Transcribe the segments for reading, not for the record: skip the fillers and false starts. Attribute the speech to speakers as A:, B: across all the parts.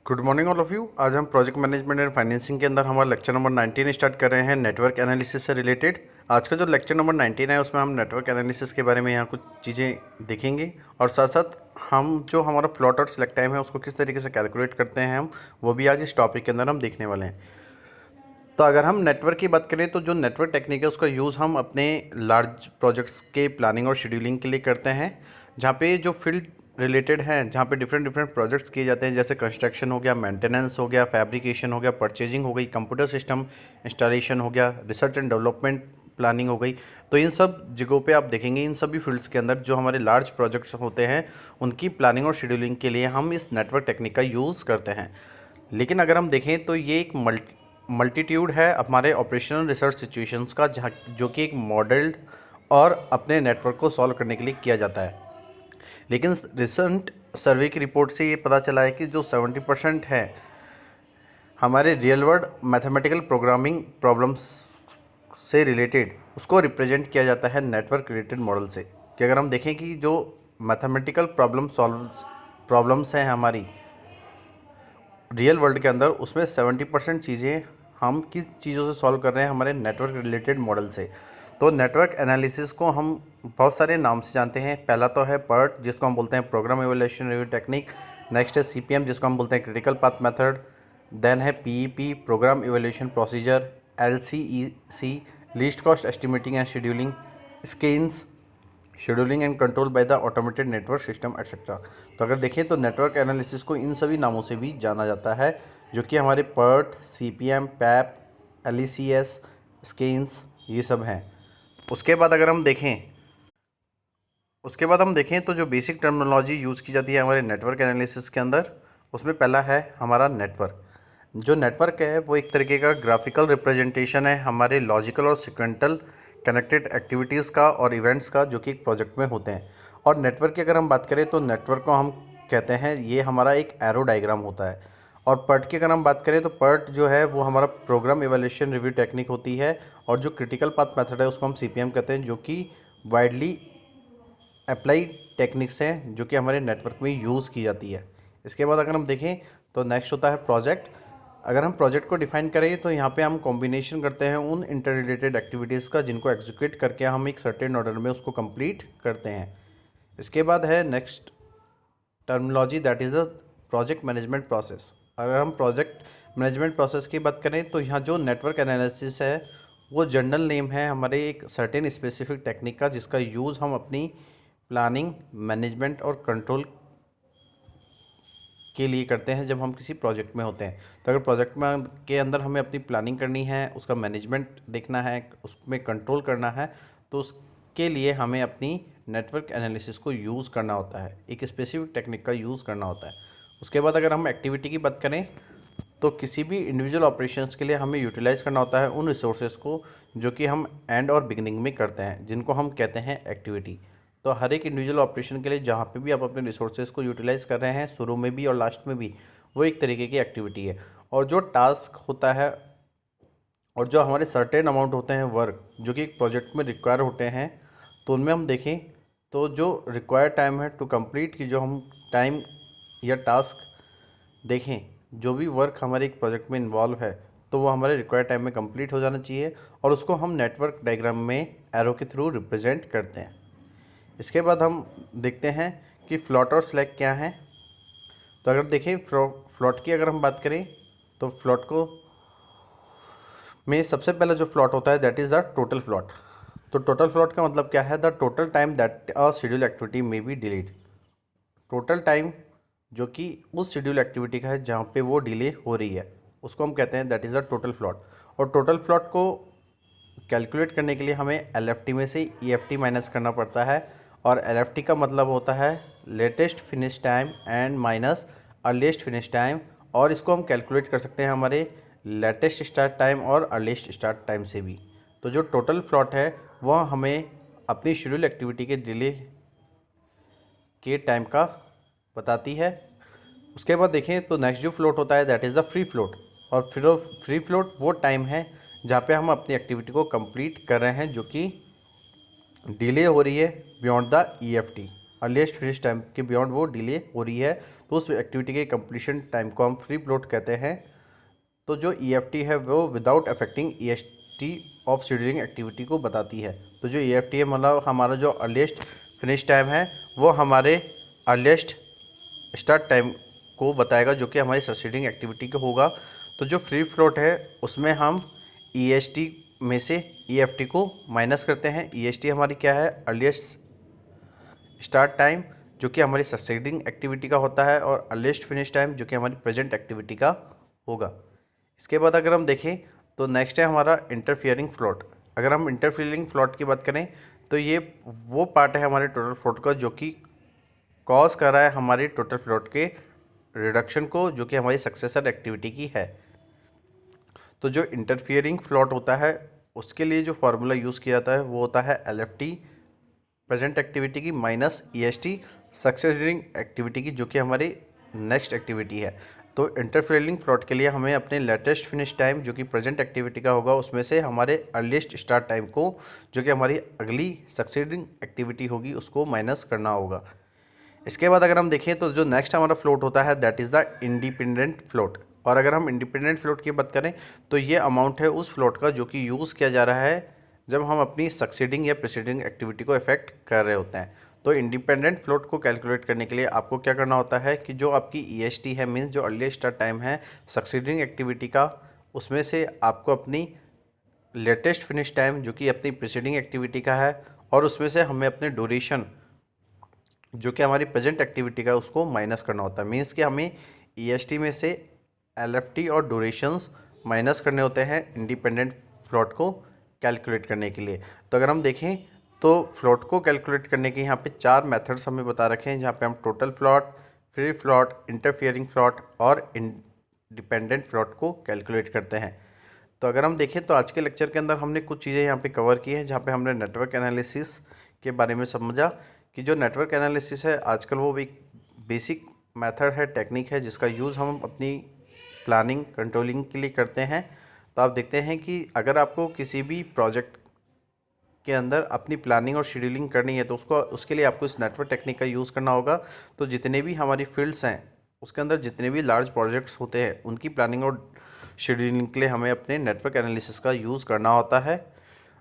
A: Good morning all of you. आज हम project management and financing के अंदर हमारा लेक्चर नंबर 19 स्टार्ट कर रहे हैं नेटवर्क एनालिसिस से रिलेटेड। आज का जो लेक्चर नंबर 19 है उसमें हम नेटवर्क एनालिसिस के बारे में यहाँ कुछ चीज़ें देखेंगे और साथ साथ हम जो हमारा प्लॉट और सिलेक्ट टाइम है उसको किस तरीके से कैलकुलेट करते हैं हम वो भी आज इस टॉपिक के अंदर हम देखने वाले हैं। तो अगर हम नेटवर्क की बात करें तो जो नेटवर्क टेक्निक है उसका यूज़ हम अपने लार्ज प्रोजेक्ट्स के प्लानिंग और शेड्यूलिंग के लिए करते हैं, जहाँ पे जो फील्ड रिलेटेड हैं, जहाँ पे डिफरेंट डिफरेंट प्रोजेक्ट्स किए जाते हैं, जैसे कंस्ट्रक्शन हो गया, मेंटेनेंस हो गया, फैब्रिकेशन हो गया, परचेजिंग हो गई, कंप्यूटर सिस्टम इंस्टॉलेशन हो गया, रिसर्च एंड डेवलपमेंट प्लानिंग हो गई। तो इन सब जगहों पे आप देखेंगे इन सभी फील्ड्स के अंदर जो हमारे लार्ज प्रोजेक्ट्स होते हैं उनकी प्लानिंग और शेड्यूलिंग के लिए हम इस नेटवर्क टेक्निक का यूज़ करते हैं। लेकिन अगर हम देखें तो ये एक मल्टीट्यूड है हमारे ऑपरेशनल रिसर्च सिचुएशंस का, जहाँ जो कि एक मॉडल्ड और अपने नेटवर्क को सॉल्व करने के लिए किया जाता है। लेकिन रिसेंट सर्वे की रिपोर्ट से ये पता चला है कि जो 70% है हमारे real world mathematical programming problems से रिलेटेड, उसको रिप्रेजेंट किया जाता है नेटवर्क रिलेटेड मॉडल से। कि अगर हम देखें कि जो मैथमेटिकल प्रॉब्लम्स हैं हमारी रियल वर्ल्ड के अंदर, उसमें 70% चीज़ें हम किस चीज़ों से सॉल्व कर रहे हैं, हमारे नेटवर्क रिलेटेड मॉडल से। तो नेटवर्क एनालिसिस को हम बहुत सारे नाम से जानते हैं। पहला तो है PERT, जिसको हम बोलते हैं program evaluation review technique. Next है CPM, जिसको हम बोलते हैं क्रिटिकल पाथ मेथड। देन है PEP, program evaluation procedure. LCEC, least cost estimating and scheduling. SCANS, scheduling and control by the automated network system etcetera. तो अगर देखें तो नेटवर्क एनालिसिस को इन सभी नामों से भी जाना जाता है, जो कि हमारे PERT, CPM, PEP, LECS, स्केन्स, ये सब हैं। उसके बाद हम देखें तो जो बेसिक टर्मिनोलॉजी यूज़ की जाती है हमारे नेटवर्क एनालिसिस के अंदर, उसमें पहला है हमारा नेटवर्क। जो नेटवर्क है वो एक तरीके का ग्राफिकल रिप्रेजेंटेशन है हमारे लॉजिकल और सिक्वेंटल कनेक्टेड एक्टिविटीज़ का और इवेंट्स का, जो कि एक प्रोजेक्ट में होते हैं। और नेटवर्क की अगर हम बात करें तो नेटवर्क को हम कहते हैं ये हमारा एक एरो डायग्राम होता है। और PERT की अगर हम बात करें तो PERT जो है वो हमारा प्रोग्राम इवैल्यूएशन रिव्यू टेक्निक होती है। और जो क्रिटिकल पाथ मेथड है उसको हम CPM कहते हैं, जो कि वाइडली अप्लाइड टेक्निक्स हैं जो कि हमारे नेटवर्क में यूज़ की जाती है। इसके बाद अगर हम देखें तो नेक्स्ट होता है प्रोजेक्ट। अगर हम प्रोजेक्ट को डिफाइन करें तो यहाँ पे हम कॉम्बिनेशन करते हैं उन इंटर रिलेटेड एक्टिविटीज़ का जिनको एग्जीक्यूट करके हम एक सर्टेन ऑर्डर में उसको कंप्लीट करते हैं। इसके बाद है next terminology, that is the project management process. अगर हम प्रोजेक्ट मैनेजमेंट प्रोसेस की बात करें तो यहाँ जो नेटवर्क एनालिसिस है वो जनरल नेम है हमारे एक सर्टेन स्पेसिफिक टेक्निक का, जिसका यूज़ हम अपनी प्लानिंग, मैनेजमेंट और कंट्रोल के लिए करते हैं जब हम किसी प्रोजेक्ट में होते हैं। तो अगर प्रोजेक्ट में के अंदर हमें अपनी प्लानिंग करनी है, उसका मैनेजमेंट देखना है, उसमें कंट्रोल करना है, तो उसके लिए हमें अपनी नेटवर्क एनालिसिस को यूज़ करना होता है, एक स्पेसिफिक टेक्निक का यूज़ करना होता है। उसके बाद अगर हम एक्टिविटी की बात करें तो किसी भी इंडिविजुअल ऑपरेशंस के लिए हमें यूटिलाइज़ करना होता है उन रिसोर्सेज को जो कि हम एंड और बिगिनिंग में करते हैं, जिनको हम कहते हैं एक्टिविटी। तो हर एक इंडिविजुअल ऑपरेशन के लिए जहाँ पे भी आप अपने रिसोर्सेज को यूटिलाइज़ कर रहे हैं, शुरू में भी और लास्ट में भी, वो एक तरीके की एक्टिविटी है। और जो टास्क होता है और जो हमारे सर्टेन अमाउंट होते हैं वर्क जो कि एक प्रोजेक्ट में रिक्वायर होते हैं, तो उनमें हम देखें तो जो रिक्वायर्ड टाइम है टू कंप्लीट की, जो हम टाइम या टास्क देखें, जो भी वर्क हमारे एक प्रोजेक्ट में इन्वॉल्व है तो वो हमारे रिक्वायर्ड टाइम में कंप्लीट हो जाना चाहिए। और उसको हम नेटवर्क डायग्राम में एरो के थ्रू रिप्रेजेंट करते हैं। इसके बाद हम देखते हैं कि फ्लॉट और स्लैक क्या हैं। तो अगर देखें फ्लॉट की अगर हम बात करें तो फ्लॉट को में सबसे पहला जो फ्लॉट होता है that is the total float. तो टोटल फ्लॉट का मतलब क्या है? The total time that a schedule activity में बी डिलेड। टोटल टाइम जो कि उस शेड्यूल एक्टिविटी का है जहाँ पे वो डिले हो रही है, उसको हम कहते हैं that is the total float. और टोटल फ्लॉट को कैलकुलेट करने के लिए हमें LFT में से EFT माइनस करना पड़ता है। और LFT का मतलब होता है latest finish time and minus earliest finish time. और इसको हम कैलकुलेट कर सकते हैं हमारे लेटेस्ट स्टार्ट टाइम और अर्लीस्ट स्टार्ट टाइम से भी। तो जो टोटल फ्लॉट है वह हमें अपनी शेड्यूल एक्टिविटी के डिले के टाइम का बताती है। उसके बाद देखें तो नेक्स्ट जो फ्लोट होता है that is the free float. और फ्री फ्लोट वो टाइम है जहाँ पे हम अपनी एक्टिविटी को कंप्लीट कर रहे हैं जो कि डिले हो रही है beyond the EFT। Earliest finish time के बियॉन्ड वो डिले हो रही है, तो उस एक्टिविटी के कंप्लीशन टाइम को हम फ्री फ्लोट कहते हैं। तो जो EFT है वो without affecting EST of scheduling activity को बताती है। तो जो EFT है मतलब हमारा जो अर्लीस्ट फिनिश टाइम है वो हमारे अर्लीस्ट स्टार्ट टाइम को बताएगा, जो कि हमारी सक्सीडिंग एक्टिविटी का होगा। तो जो फ्री फ्लोट है उसमें हम EST में से EFT को माइनस करते हैं। EST हमारी क्या है, अर्लीस्ट स्टार्ट टाइम, जो कि हमारी सक्सीडिंग एक्टिविटी का होता है, और अर्लीस्ट फिनिश टाइम जो कि हमारी प्रेजेंट एक्टिविटी का होगा। इसके बाद अगर हम देखें तो नेक्स्ट है हमारा इंटरफियरिंग फ्लोट। अगर हम इंटरफियरिंग फ्लोट की बात करें तो ये वो पार्ट है हमारे टोटल फ्लोट का जो कि कॉज कर रहा है हमारी टोटल फ्लोट के रिडक्शन को, जो कि हमारी सक्सेसर एक्टिविटी की है। तो जो इंटरफियरिंग फ्लोट होता है उसके लिए जो फार्मूला यूज़ किया जाता है वो होता है LFT प्रेजेंट एक्टिविटी की माइनस EST सक्सेसरिंग एक्टिविटी की, जो कि हमारी नेक्स्ट एक्टिविटी है। तो इंटरफेयरिंग फ्लोट के लिए हमें अपने लेटेस्ट फिनिश टाइम जो कि प्रेजेंट एक्टिविटी का होगा उसमें से हमारे अर्लीस्ट स्टार्ट टाइम को, जो कि हमारी अगली सक्सेसरिंग एक्टिविटी होगी, उसको माइनस करना होगा। इसके बाद अगर हम देखें तो जो नेक्स्ट हमारा फ्लोट होता है that is the independent float. और अगर हम इंडिपेंडेंट फ्लोट की बात करें तो ये अमाउंट है उस फ्लोट का जो कि यूज़ किया जा रहा है जब हम अपनी सक्सीडिंग या प्रीसीडिंग एक्टिविटी को इफेक्ट कर रहे होते हैं। तो इंडिपेंडेंट फ्लोट को कैलकुलेट करने के लिए आपको क्या करना होता है कि जो आपकी EST है, मीन्स जो अर्लीस्ट स्टार्ट टाइम है सक्सीडिंग एक्टिविटी का, उसमें से आपको अपनी लेटेस्ट फिनिश टाइम जो कि अपनी प्रीसीडिंग एक्टिविटी का है, और उसमें से हमें अपने ड्यूरेशन जो कि हमारी प्रेजेंट एक्टिविटी का उसको माइनस करना होता है। मीन्स कि हमें EST में से LFT और ड्यूरेशंस माइनस करने होते हैं इंडिपेंडेंट फ्लोट को कैलकुलेट करने के लिए। तो अगर हम देखें तो फ्लोट को कैलकुलेट करने के यहाँ पे 4 मेथड्स हमें बता रखे हैं, जहाँ पे हम total float, free float, interfering float और इंडिपेंडेंट फ्लोट को कैलकुलेट करते हैं। तो अगर हम देखें तो आज के लेक्चर के अंदर हमने कुछ चीज़ें यहाँ पे कवर की हैं, जहाँ पे हमने नेटवर्क एनालिसिस के बारे में समझा कि जो नेटवर्क एनालिसिस है आजकल वो एक बेसिक मेथड है, टेक्निक है, जिसका यूज़ हम अपनी प्लानिंग कंट्रोलिंग के लिए करते हैं। तो आप देखते हैं कि अगर आपको किसी भी प्रोजेक्ट के अंदर अपनी प्लानिंग और शेड्यूलिंग करनी है तो उसके लिए आपको इस नेटवर्क टेक्निक का यूज़ करना होगा। तो जितने भी हमारी फील्ड्स हैं उसके अंदर जितने भी लार्ज प्रोजेक्ट्स होते हैं उनकी प्लानिंग और शेड्यूलिंग के लिए हमें अपने नेटवर्क एनालिसिस का यूज़ करना होता है।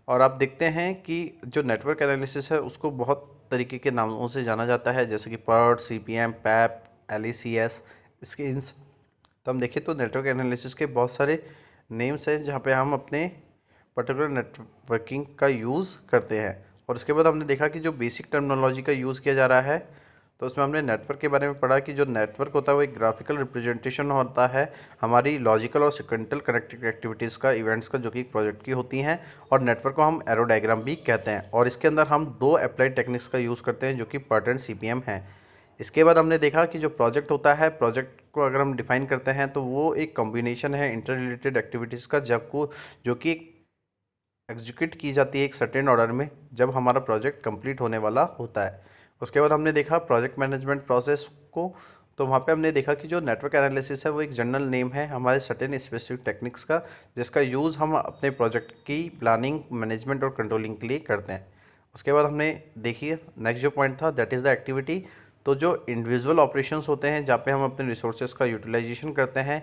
A: और आप देखते हैं कि जो नेटवर्क एनालिसिस है उसको बहुत तरीके के नामों से जाना जाता है, जैसे कि PERT, CPM, PAP, LACS, skins. तो हम देखें तो नेटवर्क एनालिसिस के बहुत सारे नेम्स हैं जहाँ पे हम अपने पर्टिकुलर नेटवर्किंग का यूज़ करते हैं। और उसके बाद हमने देखा कि जो बेसिक टर्मिनोलॉजी का यूज़ किया जा रहा है, तो उसमें हमने नेटवर्क के बारे में पढ़ा कि जो नेटवर्क होता है वो एक ग्राफिकल रिप्रेजेंटेशन होता है हमारी लॉजिकल और सिक्वेंटल कनेक्टेड एक्टिविटीज़ का, इवेंट्स का, जो कि एक प्रोजेक्ट की होती हैं। और नेटवर्क को हम एरो डायग्राम भी कहते हैं। और इसके अंदर हम 2 अप्लाइड टेक्निक्स का यूज़ करते हैं जो कि PERT एंड CPM हैं। इसके बाद हमने देखा कि जो प्रोजेक्ट होता है, प्रोजेक्ट को अगर हम डिफाइन करते हैं तो वो एक कॉम्बिनेशन है इंटर रिलेटेड एक्टिविटीज़ का, जो कि एग्जीक्यूट की जाती है एक सर्टेन ऑर्डर में जब हमारा प्रोजेक्ट कंप्लीट होने वाला होता है। उसके बाद हमने देखा प्रोजेक्ट मैनेजमेंट प्रोसेस को। तो वहाँ पे हमने देखा कि जो नेटवर्क एनालिसिस है वो एक जनरल नेम है हमारे सर्टेन स्पेसिफिक टेक्निक्स का, जिसका यूज़ हम अपने प्रोजेक्ट की प्लानिंग, मैनेजमेंट और कंट्रोलिंग के लिए करते हैं। उसके बाद हमने देखिए नेक्स्ट जो पॉइंट था दैट इज़ द एक्टिविटी। तो जो इंडिविजुअल ऑपरेशंस होते हैं जहाँ पे हम अपने रिसोर्सेज का यूटिलाइजेशन करते हैं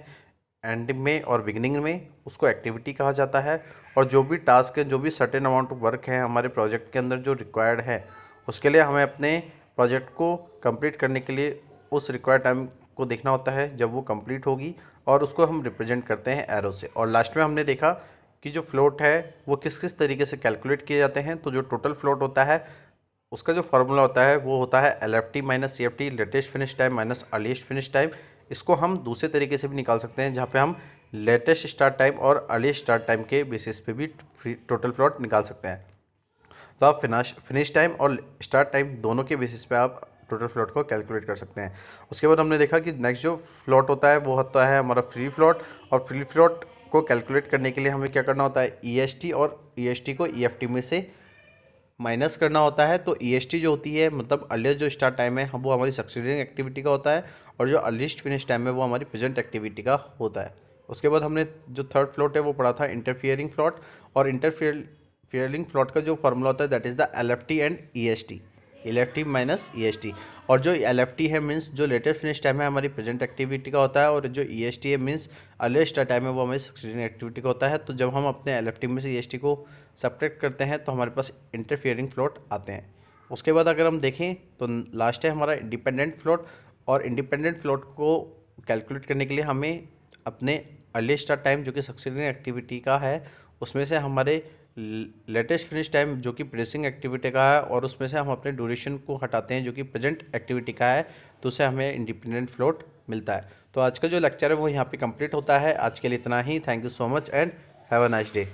A: एंड में और बिगिनिंग में, उसको एक्टिविटी कहा जाता है। और जो भी टास्क है, जो भी सर्टेन अमाउंट ऑफ वर्क है हमारे प्रोजेक्ट के अंदर जो रिक्वायर्ड है, उसके लिए हमें अपने प्रोजेक्ट को कंप्लीट करने के लिए उस रिक्वायर्ड टाइम को देखना होता है जब वो कंप्लीट होगी, और उसको हम रिप्रेजेंट करते हैं एरो से। और लास्ट में हमने देखा कि जो फ्लोट है वो किस किस तरीके से कैलकुलेट किए जाते हैं। तो जो टोटल फ्लोट होता है उसका जो फार्मूला होता है वो होता है LFT minus CFT, latest finish time minus earliest finish time. इसको हम दूसरे तरीके से भी निकाल सकते हैं जहाँ पे हम लेटेस्ट स्टार्ट टाइम और अर्लीस्ट स्टार्ट टाइम के बेसिस पे भी टोटल फ्लोट निकाल सकते हैं। तो आप फिनिश टाइम और स्टार्ट टाइम दोनों के बेसिस पे आप टोटल फ्लोट को कैलकुलेट कर सकते हैं। उसके बाद हमने देखा कि नेक्स्ट जो फ्लोट होता है वो होता है हमारा फ्री फ्लोट। और फ्री फ्लोट को कैलकुलेट करने के लिए हमें क्या करना होता है, EST और EST को EFT में से माइनस करना होता है। तो EST जो होती है मतलब अर्लीस्ट जो स्टार्ट टाइम है वो हमारी सक्सीडिंग एक्टिविटी का होता है, और जो अर्लीस्ट फिनिश टाइम है वो हमारी प्रेजेंट एक्टिविटी का होता है। उसके बाद हमने जो थर्ड फ्लोट है वो पढ़ा था इंटरफियरिंग फ्लोट। और इंटरफियरिंग फ्लोट का जो फार्मूला होता है that is the LFT and EST। LFT minus EST। और जो LFT है मीन्स जो लेटेस्ट फिनिश टाइम है हमारी प्रेजेंट एक्टिविटी का होता है, और जो EST है मीन्स अर्लीस्ट स्टार्ट टाइम है वो हमारी सक्सीडिंग एक्टिविटी का होता है। तो जब हम अपने LFT में से EST को सब्ट्रैक्ट करते हैं तो हमारे पास इंटरफियरिंग फ्लोट आते हैं। उसके बाद अगर हम देखें तो लास्ट है हमारा इंडिपेंडेंट फ्लोट, और इंडिपेंडेंट फ्लोट को कैलकुलेट करने के लिए हमें अपने अर्ली स्टार्ट टाइम जो कि सक्सीडिंग एक्टिविटी का है उसमें से हमारे लेटेस्ट फिनिश टाइम जो कि प्रेसिंग एक्टिविटी का है, और उसमें से हम अपने ड्यूरेशन को हटाते हैं जो कि प्रेजेंट एक्टिविटी का है, तो उससे हमें इंडिपेंडेंट फ्लोट मिलता है। तो आज का जो लेक्चर है वो यहाँ पे कंप्लीट होता है। आज के लिए इतना ही। Thank you so much and have a nice day.